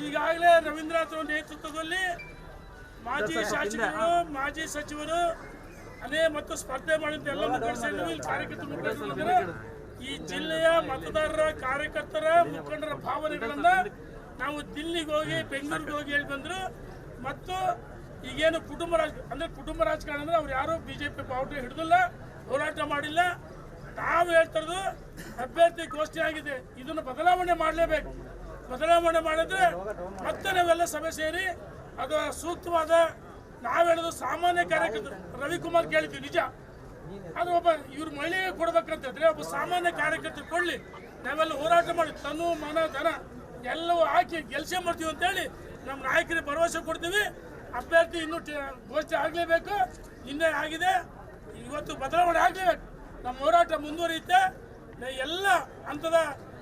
ಈಗಾಗಲೇ ರವೀಂದ್ರನಾಥ್ ನೇತೃತ್ವದಲ್ಲಿ ಮಾಜಿ ಶಾಸಕರು ಮಾಜಿ ಸಚಿವರು ಮತ್ತು ಸ್ಪರ್ಧೆ ಮಾಡಿದ ಎಲ್ಲ ಮುಖಂಡರು ಇಲ್ಲಿ ಕಾರ್ಯಕರ್ತರು ಈ ಜಿಲ್ಲೆಯ ಮತದಾರರ ಕಾರ್ಯಕರ್ತರ ಮುಖಂಡರ ಭಾವನೆಗಳನ್ನ ನಾವು ದಿಲ್ಲಿಗೆ ಹೋಗಿ ಬೆಂಗಳೂರಿಗೆ ಹೋಗಿ ಹೇಳಿ ಬಂದ್ರು. ಮತ್ತು ಈಗೇನು ಕುಟುಂಬ ರಾಜಕಾರಣ ಅಂದ್ರೆ ಅವ್ರು ಯಾರು ಬಿಜೆಪಿ ಬಾವುಟ ಹಿಡಿದಿಲ್ಲ, ಹೋರಾಟ ಮಾಡಿಲ್ಲ. ನಾವು ಹೇಳ್ತಾ ಇರೋದು ಅಭ್ಯರ್ಥಿ ಘೋಷಣೆ ಆಗಿದೆ, ಇದನ್ನು ಬದಲಾವಣೆ ಮಾಡಲೇಬೇಕು. ಬದಲಾವಣೆ ಮಾಡಿದ್ರೆ ಮತ್ತೆ ನಾವೆಲ್ಲ ಸಭೆ ಸೇರಿ ಅದು ಸೂಕ್ತವಾದ ನಾವು ಹೇಳೋದು ಸಾಮಾನ್ಯ ಕಾರ್ಯಕರ್ತರು ರವಿಕುಮಾರ್ ಕೇಳಿದ್ವಿ ನಿಜ, ಅದು ಒಬ್ಬ ಇವ್ರು ಮಹಿಳೆಗೆ ಕೊಡ್ಬೇಕಂತಿದ್ರೆ ಒಬ್ಬ ಸಾಮಾನ್ಯ ಕಾರ್ಯಕರ್ತರು ಕೊಡ್ಲಿ, ನಾವೆಲ್ಲ ಹೋರಾಟ ಮಾಡಿ ತನು ಮನ ಧನ ಎಲ್ಲವೂ ಹಾಕಿ ಕೆಲಸ ಮಾಡ್ತೀವಿ ಅಂತೇಳಿ ನಮ್ಮ ನಾಯಕರಿಗೆ ಭರವಸೆ ಕೊಡ್ತೀವಿ. ಅಭ್ಯರ್ಥಿ ಇನ್ನೂ ಘೋಷಣೆ ಆಗಲೇಬೇಕು, ನಿನ್ನೆ ಆಗಿದೆ, ಇವತ್ತು ಬದಲಾವಣೆ ಆಗಲೇಬೇಕು. ನಮ್ಮ ಹೋರಾಟ ಮುಂದುವರಿಯುತ್ತೆ. ಎಲ್ಲ ಹಂತದ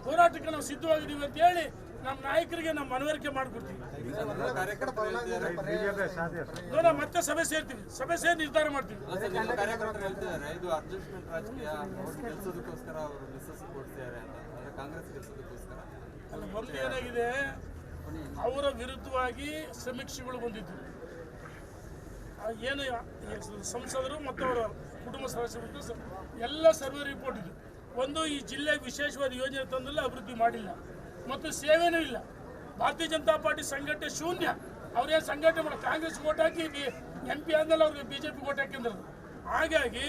ಹೋರಾಟಕ್ಕೆ ನಾವು ಸಿದ್ಧವಾಗಿದ್ದೀವಿ ಅಂತ ಹೇಳಿ ನಮ್ಮ ನಾಯಕರಿಗೆ ನಾವು ಮನವರಿಕೆ ಮಾಡಿಕೊಡ್ತೀವಿ. ಮತ್ತೆ ಸಭೆ ಸೇರ್ತೀವಿ, ಸಭೆ ಸೇರಿ ನಿರ್ಧಾರ ಮಾಡ್ತೀವಿ. ಅಲ್ಲ, ಒಂದು ಏನಾಗಿದೆ, ಅವರ ವಿರುದ್ಧವಾಗಿ ಸಮೀಕ್ಷೆಗಳು ಬಂದಿದ್ದು, ಏನು ಸಂಸದರು ಮತ್ತು ಅವರ ಕುಟುಂಬ ಸದಸ್ಯರು ಎಲ್ಲ ಸರ್ವೆ ರಿಪೋರ್ಟ್ ಇದೆ. ಒಂದು, ಈ ಜಿಲ್ಲೆಗೆ ವಿಶೇಷವಾದ ಯೋಜನೆ ತಂದಿಲ್ಲ, ಅಭಿವೃದ್ಧಿ ಮಾಡಿಲ್ಲ ಮತ್ತು ಸೇವೆನೂ ಇಲ್ಲ. ಭಾರತೀಯ ಜನತಾ ಪಾರ್ಟಿ ಸಂಘಟನೆ ಶೂನ್ಯ. ಅವ್ರೇನು ಸಂಘಟನೆ ಮಾಡಿ ಕಾಂಗ್ರೆಸ್ ಓಟ್ ಹಾಕಿ MP ಆದ್ಮೇಲೆ ಅವ್ರಿಗೆ BJP ಓಟ್ ಹಾಕಿದ್ರು. ಹಾಗಾಗಿ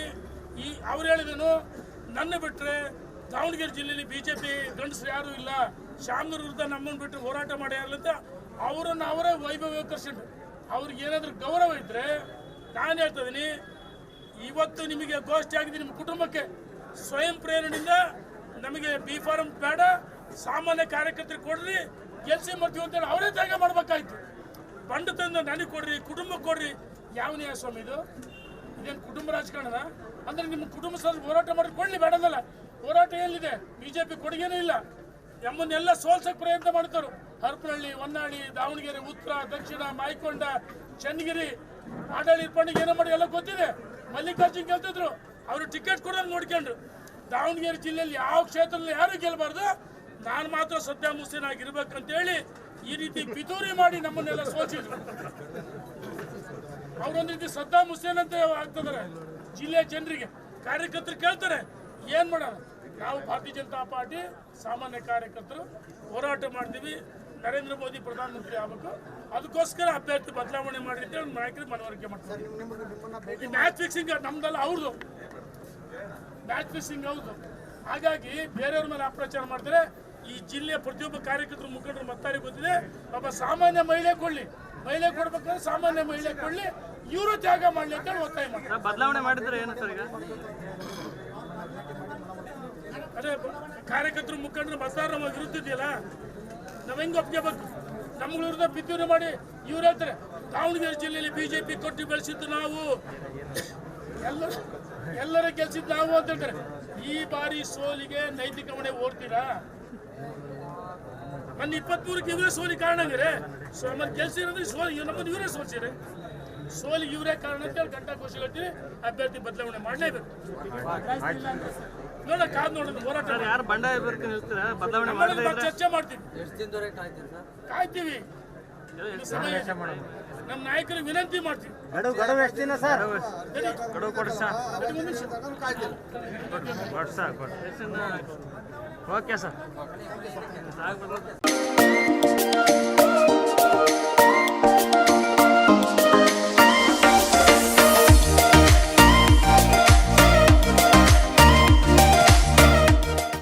ಅವ್ರು ಹೇಳಿದನು, ನನ್ನ ಬಿಟ್ಟರೆ ದಾವಣಗೆರೆ ಜಿಲ್ಲೆಯಲ್ಲಿ BJP ಗಂಡಸರು ಯಾರೂ ಇಲ್ಲ, ಶಾಮನೂರು ವಿರುದ್ಧ ನಮ್ಮನ್ನು ಬಿಟ್ಟು ಹೋರಾಟ ಮಾಡಿ ಅಂತ ಅವರನ್ನು ಅವರೇ ವೈಭವೀಕರಿಸಿದ್ರು. ಅವ್ರಿಗೆ ಏನಾದರೂ ಗೌರವ ಇದ್ದರೆ ನಾನು ಹೇಳ್ತಾ ಇದ್ದೀನಿ, ಇವತ್ತು ನಿಮಗೆ ಘೋಷಣೆ ಆಗಿದೆ, ನಿಮ್ಮ ಕುಟುಂಬಕ್ಕೆ ಸ್ವಯಂ ಪ್ರೇರಣೆಯಿಂದ ನಮಗೆ B ಫಾರಂ ಬೇಡ, ಸಾಮಾನ್ಯ ಕಾರ್ಯಕರ್ತರಿಗೆ ಕೊಡ್ರಿ, ಕೆಲಸ ಮಾಡ್ತೀವಿ ಅಂತೇಳಿ ಅವರೇ ತ್ಯಾಗ ಮಾಡ್ಬೇಕಾಯ್ತು. ಬಂಡು ತಂದು ನನಗೆ ಕೊಡ್ರಿ, ಕುಟುಂಬಕ್ಕೆ ಕೊಡ್ರಿ, ಯಾವ ನ್ಯಾಯ ಸ್ವಾಮಿ ಇದು? ಇದೇನು ಕುಟುಂಬ ರಾಜಕಾರಣ? ಅಂದರೆ ನಿಮ್ಮ ಕುಟುಂಬ ಸದಸ್ಯರು ಹೋರಾಟ ಮಾಡಿ ಕೊಡಲಿ ಬೇಡದಲ್ಲ. ಹೋರಾಟ ಏನಿದೆ? BJP ಕೊಡುಗೆನೂ ಇಲ್ಲ. ನಮ್ಮನ್ನೆಲ್ಲ ಸೋಲ್ಸಕ್ಕೆ ಪ್ರಯತ್ನ ಮಾಡ್ತಾರೆ. ಹರಪನಹಳ್ಳಿ, ಹೊನ್ನಾಳಿ, ದಾವಣಗೆರೆ, ಉತ್ತರ, ದಕ್ಷಿಣ, ಮಾಯಕೊಂಡ, ಚನ್ನಗಿರಿ, ಆಡಳಿ ಪಂಡಿಗೆ ಏನೋ ಮಾಡಿ ಎಲ್ಲ ಗೊತ್ತಿದೆ. ಮಲ್ಲಿಕಾರ್ಜುನ್ ಗೆಲ್ತಿದ್ರು, ಅವರು ಟಿಕೆಟ್ ಕೊಡೋದು ನೋಡ್ಕೊಂಡ್ರು. ದಾವಣಗೆರೆ ಜಿಲ್ಲೆಯಲ್ಲಿ ಯಾವ ಕ್ಷೇತ್ರದಲ್ಲಿ ಯಾರು ಗೆಲ್ಲಬಾರ್ದು, ನಾನು ಮಾತ್ರ ಸದ್ದಾಂ ಹುಸೇನ್ ಆಗಿರ್ಬೇಕಂತೇಳಿ ಈ ರೀತಿ ಪಿತೂರಿ ಮಾಡಿ ನಮ್ಮನ್ನೆಲ್ಲ ಸೋಚಿದ್ರು. ಅವರೊಂದು ರೀತಿ ಸದ್ದಾಂ ಹುಸೇನ್ ಅಂತ ಆಗ್ತಿದ್ದಾರೆ ಜಿಲ್ಲೆಯ ಜನರಿಗೆ. ಕಾರ್ಯಕರ್ತರು ಕೇಳ್ತಾರೆ, ಏನು ಮಾಡೋಣ? ನಾವು ಭಾರತೀಯ ಜನತಾ ಪಾರ್ಟಿ ಸಾಮಾನ್ಯ ಕಾರ್ಯಕರ್ತರು ಹೋರಾಟ ಮಾಡ್ತೀವಿ. ನರೇಂದ್ರ ಮೋದಿ ಪ್ರಧಾನಮಂತ್ರಿ ಆಗಬೇಕು, ಅದಕ್ಕೋಸ್ಕರ ಅಭ್ಯರ್ಥಿ ಬದಲಾವಣೆ ಮಾಡಿ ಅಂತ ಹೇಳಿ ನಾಯಕರಿಗೆ ಮನವರಿಕೆ ಮಾಡ್ತೀವಿ. ಈ ಮ್ಯಾಚ್ ಫಿಕ್ಸಿಂಗ್ ನಮ್ದಲ್ಲ, ಅವ್ರದ್ದು ಮ್ಯಾಚ್ ಫಿಕ್ಸಿಂಗ್ ಹೌದು. ಹಾಗಾಗಿ ಬೇರೆಯವ್ರ ಮೇಲೆ ಅಪ್ರಚಾರ ಮಾಡ್ತಾರೆ. ಈ ಜಿಲ್ಲೆಯ ಪ್ರತಿಯೊಬ್ಬ ಕಾರ್ಯಕರ್ತರು ಮುಖಂಡರು ಮತ್ತಾರಿಗೆ ಗೊತ್ತಿದೆ. ಒಬ್ಬ ಸಾಮಾನ್ಯ ಮಹಿಳೆ ಕೊಡ್ಲಿ, ಮಹಿಳೆ ಕೊಡ್ಬೇಕಾದ್ರೆ ಸಾಮಾನ್ಯ ಮಹಿಳೆ ಕೊಡ್ಲಿ, ಇವರು ತ್ಯಾಗ ಮಾಡಲಿ ಅಂತ ಹೇಳಿ ಒತ್ತಾಯ ಮಾಡ್ತಾರೆ. ಬದಲಾವಣೆ ಮಾಡಿದ್ರೆ ಏನು ಸರ್? ಈಗ ಅದೇ ಕಾರ್ಯಕರ್ತರು ಮುಖಂಡರು ಮತದಾರರ ವಿರುದ್ಧ ಇದೆಯಲ್ಲ, ನಾವು ಹೆಂಗೆ ಒಪ್ಕೋಬೇಕು? ನಮ್ಮ ವಿರುದ್ಧ ಪಿತೂರಿ ಮಾಡಿ ಇವ್ರು ಹೇಳ್ತಾರೆ, ದಾವಣಗೆರೆ ಜಿಲ್ಲೆಯಲ್ಲಿ BJP ಕೊಟ್ಟು ಬೆಳೆಸಿದ್ದು ನಾವು, ಎಲ್ಲರ ಗೆಲ್ಸಿದ್ದು ನಾವು ಅಂತ ಹೇಳ್ತಾರೆ. ಈ ಬಾರಿ ಸೋಲಿಗೆ ನೈತಿಕ ಹೊಣೆ ಓಡ್ತೀರಾ? ನನ್ನ 23ಕ್ಕೆ ಇವರೇ ಸೋಲಿ ಕಾರಣ ಅಂದ್ರೆ ಮತ್ತೆ ಗೆಲ್ಸಿರೋದ್ರೆ ಸೋಲಿ ನಮ್ಮನ್ನು ಇವರೇ ಸೋಲ್ಸಿದ್ರೆ ಸೋಲಿಗೆ ಇವರೇ ಕಾರಣ ಅಂತ ಹೇಳಿ ಘಂಟಾಘೋಷ ಹೇಳ್ತೀವಿ. ಅಭ್ಯರ್ಥಿ ಬದಲಾವಣೆ ಮಾಡಲೇಬೇಕು. ನೋಡ ಕಾದ್ ನೋಡೋದು ಹೋರಾಟ ಯಾರು ಬಂಡಾಯ ಬದಲಾವಣೆ ಚರ್ಚೆ ಮಾಡ್ತೀವಿ, ಕಾಯ್ತೀವಿ. ನಮ್ಮ ನಾಯಕರಿಗೆ ವಿನಂತಿ ಮಾಡ್ತೀವಿ. Okay sir.